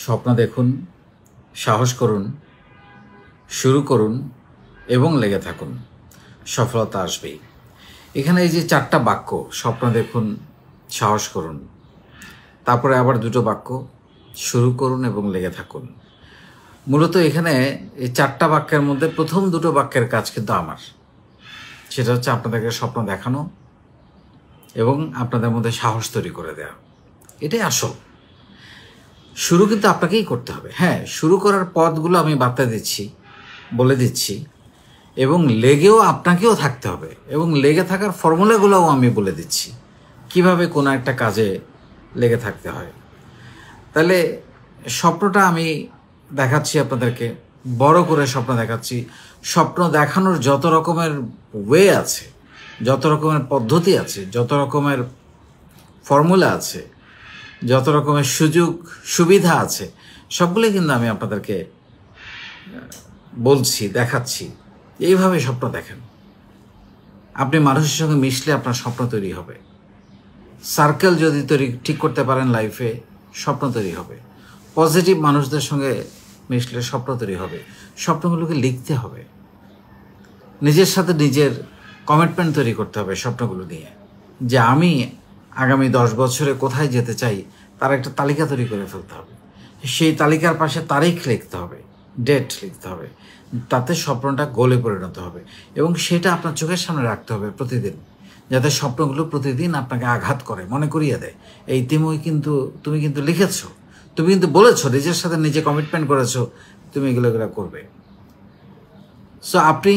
স্বপ্ন দেখুন, সাহস করুন, শুরু করুন এবং লেগে থাকুন, সফলতা আসবেই। এখানে এই যে 4টা বাক্য, স্বপ্ন দেখুন, সাহস করুন, তারপরে আবার 2টো বাক্য, শুরু করুন এবং লেগে থাকুন। মূলত এখানে এই 4টা বাক্যের মধ্যে প্রথম 2টো বাক্যের কাজ কিন্তু আমার। সেটা হচ্ছে আপনাদেরকে স্বপ্ন দেখানো এবং আপনাদের মধ্যে সাহস তৈরি করে দেওয়া। এটাই আসল। শুরু কিন্তু আপনাকেই করতে হবে। হ্যাঁ, শুরু করার পথগুলো আমি বলে দিচ্ছি এবং লেগেও আপনাকেও থাকতে হবে এবং লেগে থাকার ফর্মুলাগুলোও আমি বলে দিচ্ছি কিভাবে কোনো একটা কাজে লেগে থাকতে হয়। তাহলে স্বপ্নটা আমি দেখাচ্ছি আপনাদেরকে, বড় করে স্বপ্ন দেখাচ্ছি। স্বপ্ন দেখানোর যত রকমের ওয়ে আছে, যত রকমের পদ্ধতি আছে, যত রকমের ফর্মুলা আছে, যত রকমের সুযোগ সুবিধা আছে, সবগুলোই কিন্তু আমি আপনাদেরকে বলছি, দেখাচ্ছি। এইভাবে স্বপ্ন দেখেন। আপনি মানুষের সঙ্গে মিশলে আপনার স্বপ্ন তৈরি হবে। সার্কেল যদি ঠিক করতে পারেন লাইফে, স্বপ্ন তৈরি হবে। পজিটিভ মানুষদের সঙ্গে মিশলে স্বপ্ন তৈরি হবে। স্বপ্নগুলোকে লিখতে হবে, নিজের সাথে নিজের কমিটমেন্ট তৈরি করতে হবে স্বপ্নগুলো নিয়ে, যে আমি আগামী 10 বছরে কোথায় যেতে চাই তার একটা তালিকা তৈরি করে ফেলতে হবে। সেই তালিকার পাশে তারিখ লিখতে হবে, ডেট লিখতে হবে, তাতে স্বপ্নটা গোলে পরিণত হবে এবং সেটা আপনার চোখের সামনে রাখতে হবে প্রতিদিন, যাতে স্বপ্নগুলো প্রতিদিন আপনাকে আঘাত করে, মনে করিয়ে দেয় এই তুমি কিন্তু লিখেছো, তুমি কিন্তু বলেছো, নিজের সাথে নিজে কমিটমেন্ট করেছো, তুমি এগুলো করবে। সো আপনি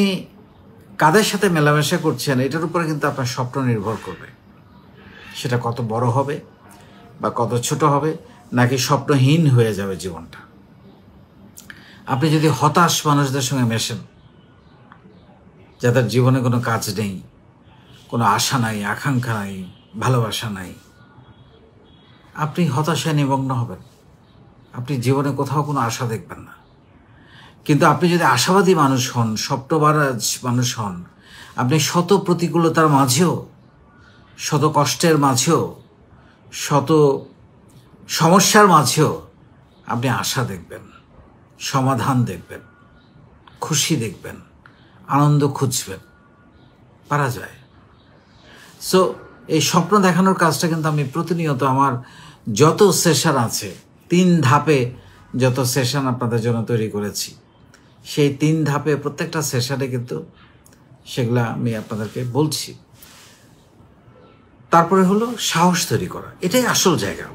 কাদের সাথে মেলামেশা করছেন এটার উপরে কিন্তু আপনার স্বপ্ন নির্ভর করবে। সেটা কত বড় হবে বা কত ছোট হবে, নাকি স্বপ্নহীন হয়ে যাবে জীবনটা। আপনি যদি হতাশ মানুষদের সঙ্গে মেশেন, যাদের জীবনে কোনো কাজ নেই, কোনো আশা নাই, আকাঙ্ক্ষা নাই, ভালোবাসা নাই, আপনি হতাশায় নিমগ্ন হবেন। আপনি জীবনে কোথাও কোনো আশা দেখবেন না। কিন্তু আপনি যদি আশাবাদী মানুষ হন, স্বপ্নবাজ মানুষ হন, আপনি শত প্রতিকূলতার মাঝেও, শত কষ্টের মাঝেও, শত সমস্যার মাঝেও আপনি আশা দেখবেন, সমাধান দেখবেন, খুশি দেখবেন, আনন্দ খুঁজবেন, পারা যায়। সো এই স্বপ্ন দেখানোর কাজটা কিন্তু আমি প্রতিনিয়ত আমার যত সেশন আছে, 3 ধাপে যত সেশন আপনাদের জন্য তৈরি করেছি, সেই 3 ধাপে প্রত্যেকটা সেশনে কিন্তু সেগুলো আমি আপনাদেরকে বলছি। তারপরে হলো সাহস তৈরি করা। এটাই আসল জায়গা।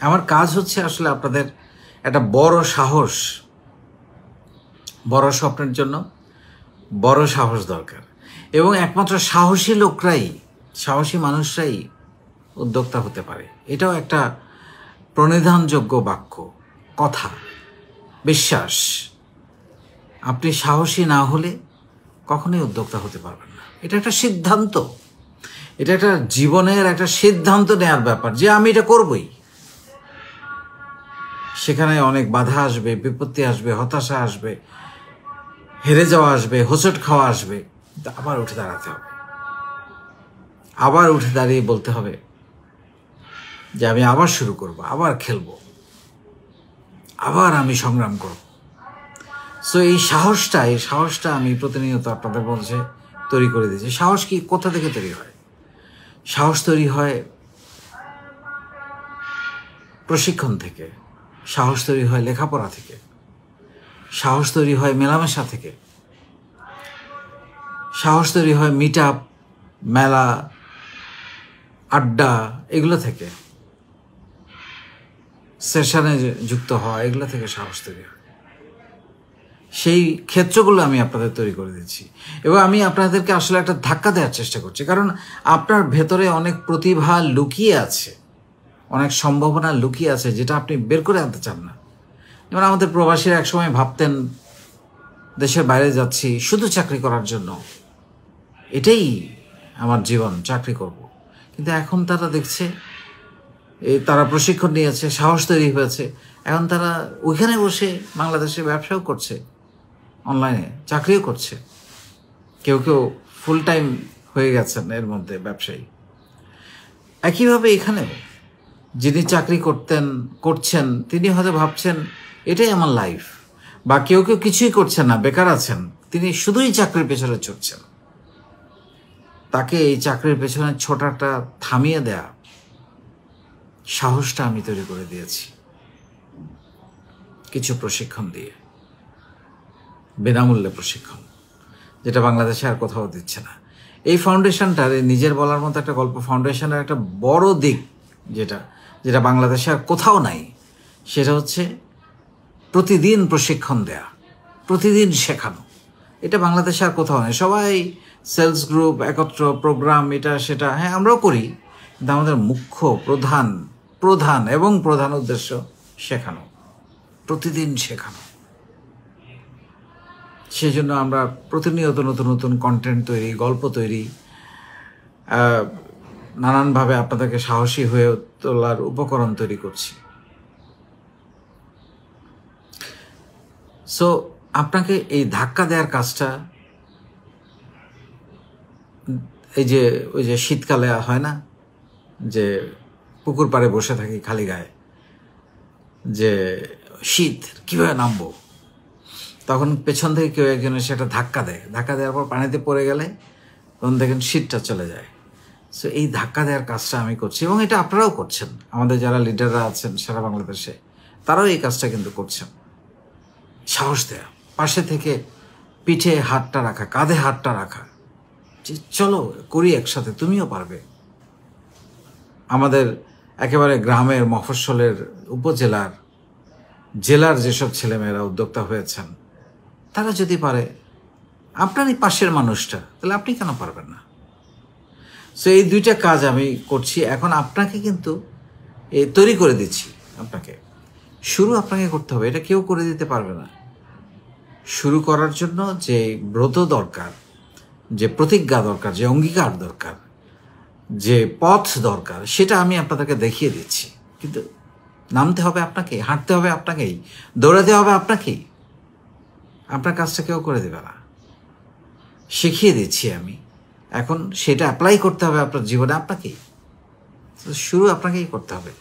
আমার কাজ হচ্ছে আসলে আপনাদের একটা বড় সাহস, বড় স্বপ্নের জন্য বড় সাহস দরকার এবং একমাত্র সাহসী লোকরাই, সাহসী মানুষরাই উদ্যোক্তা হতে পারে। এটাও একটা প্রণিধানযোগ্য বাক্য, কথা, বিশ্বাস। আপনি সাহসী না হলে কখনোই উদ্যোক্তা হতে পারবেন না। এটা একটা সিদ্ধান্ত, এটা একটা জীবনের একটা সিদ্ধান্ত নেওয়ার ব্যাপার যে আমি এটা করবই। সেখানে অনেক বাধা আসবে, বিপত্তি আসবে, হতাশা আসবে, হেরে যাওয়া আসবে, হোঁচট খাওয়া আসবে, কিন্তু আবার উঠে দাঁড়াতে হবে। আবার উঠে দাঁড়িয়ে বলতে হবে যে আমি আবার শুরু করব, আবার খেলবো, আবার আমি সংগ্রাম করব। সো এই সাহসটা আমি প্রতিনিয়ত আপনাদের মধ্যে তৈরি করে দিয়েছি। সাহস কি কোথা থেকে তৈরি হয়? সাহস তৈরি হয় প্রশিক্ষণ থেকে, সাহস তৈরি হয় লেখাপড়া থেকে, সাহস তৈরি হয় মেলামেশা থেকে, সাহস তৈরি হয় মিট আপ, মেলা, আড্ডা, এগুলো থেকে, সেশনে যুক্ত হওয়া, এগুলো থেকে সাহস তৈরি হয়। সেই ক্ষেত্রগুলো আমি আপনাদের তৈরি করে দিচ্ছি এবং আমি আপনাদেরকে আসলে একটা ধাক্কা দেওয়ার চেষ্টা করছি, কারণ আপনার ভেতরে অনেক প্রতিভা লুকিয়ে আছে, অনেক সম্ভাবনা লুকিয়ে আছে, যেটা আপনি বের করে আনতে চান না। যেমন আমাদের প্রবাসীরা একসময় ভাবতেন দেশের বাইরে যাচ্ছি শুধু চাকরি করার জন্য, এটাই আমার জীবন, চাকরি করব। কিন্তু এখন তারা দেখছে, তারা প্রশিক্ষণ নিয়েছে, সাহস তৈরি হয়েছে, এখন তারা ওইখানে বসে বাংলাদেশে ব্যবসাও করছে, অনলাইনে চাকরিও করছে, কেউ কেউ ফুল টাইম হয়ে গেছেন এর মধ্যে ব্যবসায়ী। একইভাবে এখানেও যিনি চাকরি করছেন তিনি হয়তো ভাবছেন এটাই আমার লাইফ, বা কেউ কেউ কিছুই করছেন না, বেকার আছেন, তিনি শুধুই চাকরির পেছনে ছুটছেন। তাকে এই চাকরির পেছনে ছোটাটা থামিয়ে দেয়া সাহসটা আমি তৈরি করে দিয়েছি কিছু প্রশিক্ষণ দিয়ে, বিনামূল্যে প্রশিক্ষণ, যেটা বাংলাদেশে আর কোথাও দিচ্ছে না। এই ফাউন্ডেশনটার, নিজের বলার মতো একটা গল্প ফাউন্ডেশনের একটা বড় দিক যেটা বাংলাদেশে আর কোথাও নাই, সেটা হচ্ছে প্রতিদিন প্রশিক্ষণ দেয়া, প্রতিদিন শেখানো। এটা বাংলাদেশে আর কোথাও নেই। সবাই সেলস গ্রুপ, একত্র প্রোগ্রাম, এটা সেটা, হ্যাঁ আমরাও করি, কিন্তু আমাদের মুখ্য প্রধান উদ্দেশ্য শেখানো, প্রতিদিন শেখানো। সেই জন্য আমরা প্রতিনিয়ত নতুন নতুন কন্টেন্ট তৈরি, গল্প তৈরি, নানানভাবে আপনাদেরকে সাহসী হয়ে তোলার উপকরণ তৈরি করছি। সো আপনাকে এই ধাক্কা দেওয়ার কাজটা, ওই যে শীতকালে হয় না যে পুকুর পাড়ে বসে থাকি খালি গায়ে, যে শীত কিভাবে নামবো, তখন পেছন থেকে কেউ একজন এসে একটা ধাক্কা দেওয়ার পর পানিতে পড়ে গেলে তখন দেখেন শীতটা চলে যায়। সো এই ধাক্কা দেওয়ার কাজটা আমি করছি, এবং এটা আপনারাও করছেন। আমাদের যারা লিডাররা আছেন সারা বাংলাদেশে, তারাও এই কাজটা কিন্তু করছেন। সাহস দেয়া, পাশে থেকে পিঠে হাতটা রাখা, কাঁধে হাতটা রাখা, যে চলো করি একসাথে, তুমিও পারবে। আমাদের একেবারে গ্রামের, মফস্বলের, উপজেলার, জেলার যেসব ছেলেমেয়েরা উদ্যোক্তা হয়েছেন, তারা যদি পারে, আপনারই পাশের মানুষটা, তাহলে আপনি কেন পারবেন না? সো এই দুইটা কাজ আমি করছি। এখন আপনাকে কিন্তু তৈরি করে দিচ্ছি। আপনাকে শুরু আপনাকে করতে হবে, এটা কেউ করে দিতে পারবে না। শুরু করার জন্য যে ব্রত দরকার, যে প্রতিজ্ঞা দরকার, যে অঙ্গীকার দরকার, যে পথ দরকার, সেটা আমি আপনাদেরকে দেখিয়ে দিচ্ছি। কিন্তু নামতে হবে আপনাকে, হাঁটতে হবে আপনাকেই, দৌড়াতে হবে আপনাকেই। আপনার কাজটা কেউ করে দেবে না, শিখিয়ে দিচ্ছি আমি। এখন সেটা অ্যাপ্লাই করতে হবে আপনার জীবনে আপনাকেই। শুরু আপনাকেই করতে হবে।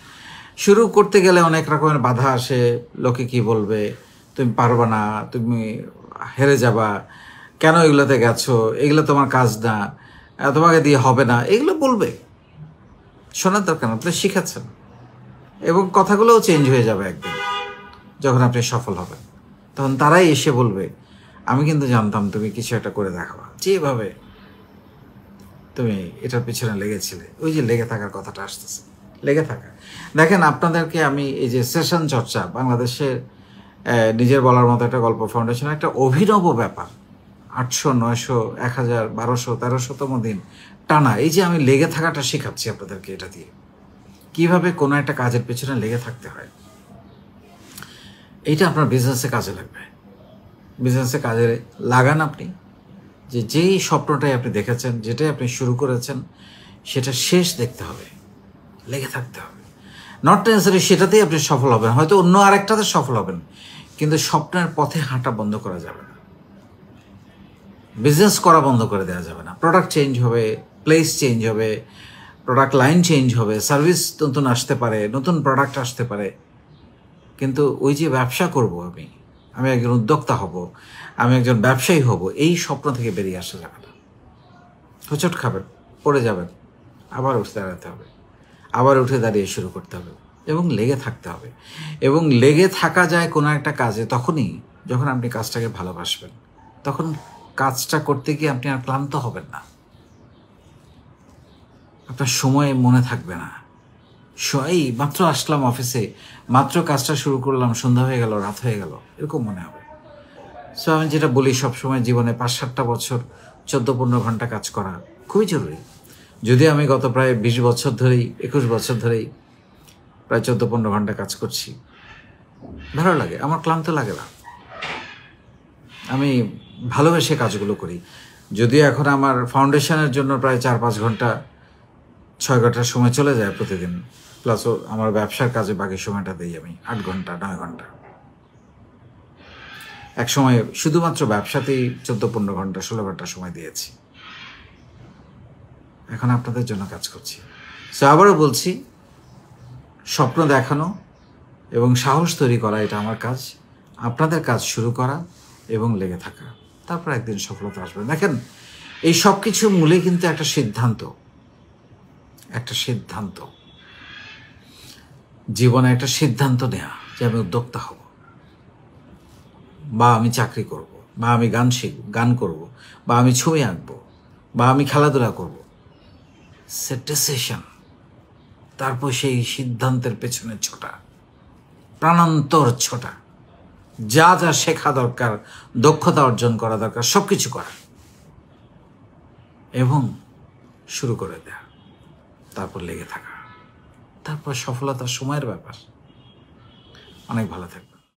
শুরু করতে গেলে অনেক রকমের বাধা আসে। লোকে কি বলবে, তুমি পারবে না, তুমি হেরে যাবা, কেন এগুলোতে গেছো, এগুলো তোমার কাজ না, তোমাকে দিয়ে হবে না, এগুলো বলবে। শোনার দরকার না, আপনি শিখাচ্ছেন, এবং কথাগুলোও চেঞ্জ হয়ে যাবে একদিন যখন আপনি সফল হবেন। তখন তারাই এসে বলবে, আমি কিন্তু জানতাম তুমি কিছু একটা করে দেখাবা, যেভাবে তুমি এটার পিছনে লেগেছিলে। ওই যে লেগে থাকার কথাটা আসতেছে, লেগে থাকা। দেখেন, আপনাদেরকে আমি এই যে সেশন চর্চা, বাংলাদেশের নিজের বলার মতো একটা গল্প ফাউন্ডেশন একটা অভিনব ব্যাপার। 800, 900, 1000, 1200, 1300তম দিন টানা এই যে আমি লেগে থাকাটা শেখাচ্ছি আপনাদেরকে। এটা দিয়ে কিভাবে কোনো একটা কাজের পেছনে লেগে থাকতে হয়, এইটা আপনার বিজনেসে কাজে লাগবে। বিজনেসে কাজে লাগান আপনি। যেই স্বপ্নটাই আপনি দেখেছেন, যেটাই আপনি শুরু করেছেন, সেটা শেষ দেখতে হবে, লেগে থাকতে হবে। নট নেসেসারি সেটাতেই আপনি সফল হবেন, হয়তো অন্য আরেকটাতে সফল হবেন, কিন্তু স্বপ্নের পথে হাঁটা বন্ধ করা যাবে না, বিজনেস করা বন্ধ করে দেওয়া যাবে না। প্রোডাক্ট চেঞ্জ হবে, প্লেস চেঞ্জ হবে, প্রোডাক্ট লাইন চেঞ্জ হবে, সার্ভিস নতুন আসতে পারে, নতুন প্রোডাক্ট আসতে পারে, কিন্তু ওই যে ব্যবসা করব, আমি একজন উদ্যোক্তা হব, আমি একজন ব্যবসায়ী হব, এই স্বপ্ন থেকে বেরিয়ে আসা যাবে না। হোঁচট খাবেন, পড়ে যাবেন, আবার উঠে দাঁড়াতে হবে, আবার উঠে দাঁড়িয়ে শুরু করতে হবে, এবং লেগে থাকতে হবে। এবং লেগে থাকা যায় কোনো একটা কাজে তখনই যখন আপনি কাজটাকে ভালোবাসবেন। তখন কাজটা করতে গিয়ে আপনি আর ক্লান্ত হবেন না, আপনার সময় মনে থাকবে না। এই মাত্র আসলাম অফিসে, মাত্র কাজটা শুরু করলাম, সন্ধ্যা হয়ে গেল, রাত হয়ে গেল, এরকম মনে হবে। সো আমি যেটা বলি সবসময়, জীবনে 5-7টা বছর 14-15 ঘন্টা কাজ করা খুবই জরুরি। যদি আমি গত প্রায় 20 বছর ধরেই, 21 বছর ধরেই প্রায় 14-15 ঘন্টা কাজ করছি, ভালো লাগে, আমার ক্লান্ত লাগে না, আমি ভালোবেসে কাজগুলো করি। যদিও এখন আমার ফাউন্ডেশনের জন্য প্রায় 4-5 ঘন্টা, 6 ঘন্টার সময় চলে যায় প্রতিদিন, প্লাস আমার ব্যবসার কাজে বাকি সময়টা দিই আমি 8 ঘন্টা, 9 ঘন্টা। এক সময় শুধুমাত্র ব্যবসাতেই 14-15 ঘন্টা, 16 ঘন্টা সময় দিয়েছি। এখন আপনাদের জন্য কাজ করছি। সো আবারও বলছি, স্বপ্ন দেখানো এবং সাহস তৈরি করা, এটা আমার কাজ। আপনাদের কাজ শুরু করা এবং লেগে থাকা, তারপর একদিন সফলতা আসবে। দেখেন, এই সব কিছুর মূলে কিন্তু একটা সিদ্ধান্ত, জীবনে একটা সিদ্ধান্ত নেওয়া যে আমি উদ্যোক্তা হব, বা আমি চাকরি করব, বা আমি গান করব, বা আমি ছবি আঁকবো, বা আমি খেলাধুলা করব। সে ডিসিশন। তারপর সেই সিদ্ধান্তের পেছনে ছোটা, প্রাণান্তর ছোটা, যা যা শেখা দরকার, দক্ষতা অর্জন করা দরকার, সব কিছু করা এবং শুরু করে দেয়া, তারপর লেগে থাকা, তারপর সফলতা সময়ের ব্যাপার। অনেক ভালো থাকবে।